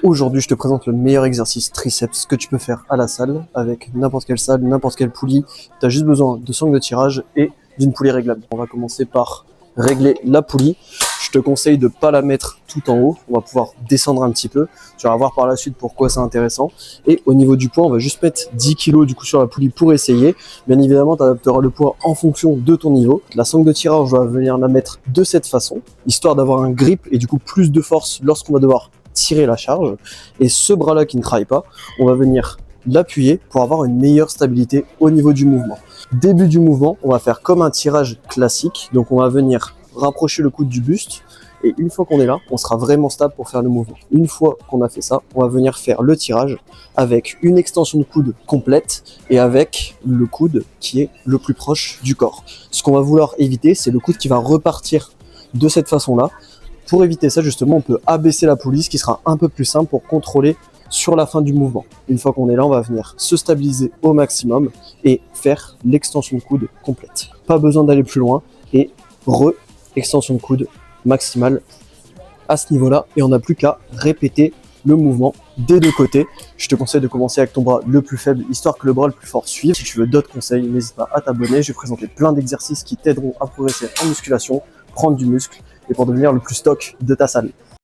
Aujourd'hui, je te présente le meilleur exercice triceps que tu peux faire à la salle avec n'importe quelle salle, n'importe quelle poulie. Tu as juste besoin de sangles de tirage et d'une poulie réglable. On va commencer par régler la poulie. Je te conseille de ne pas la mettre tout en haut. On va pouvoir descendre un petit peu. Tu vas voir par la suite pourquoi c'est intéressant. Et au niveau du poids, on va juste mettre 10 kg du coup sur la poulie pour essayer. Bien évidemment, tu adapteras le poids en fonction de ton niveau. La sangle de tirage, on va venir la mettre de cette façon, histoire d'avoir un grip et du coup plus de force lorsqu'on va devoir tirer la charge. Et ce bras-là qui ne travaille pas, on va venir l'appuyer pour avoir une meilleure stabilité au niveau du mouvement. Début du mouvement, on va faire comme un tirage classique. Donc on va venir rapprocher le coude du buste. Et une fois qu'on est là, on sera vraiment stable pour faire le mouvement. Une fois qu'on a fait ça, on va venir faire le tirage avec une extension de coude complète et avec le coude qui est le plus proche du corps. Ce qu'on va vouloir éviter, c'est le coude qui va repartir de cette façon-là. Pour éviter ça, justement, on peut abaisser la poulie, ce qui sera un peu plus simple pour contrôler sur la fin du mouvement. Une fois qu'on est là, on va venir se stabiliser au maximum et faire l'extension de coude complète. Pas besoin d'aller plus loin et extension de coude maximale à ce niveau-là. Et on n'a plus qu'à répéter le mouvement des deux côtés. Je te conseille de commencer avec ton bras le plus faible, histoire que le bras le plus fort suive. Si tu veux d'autres conseils, n'hésite pas à t'abonner. Je vais présenter plein d'exercices qui t'aideront à progresser en musculation, prendre du muscle et pour devenir le plus stock de ta salle.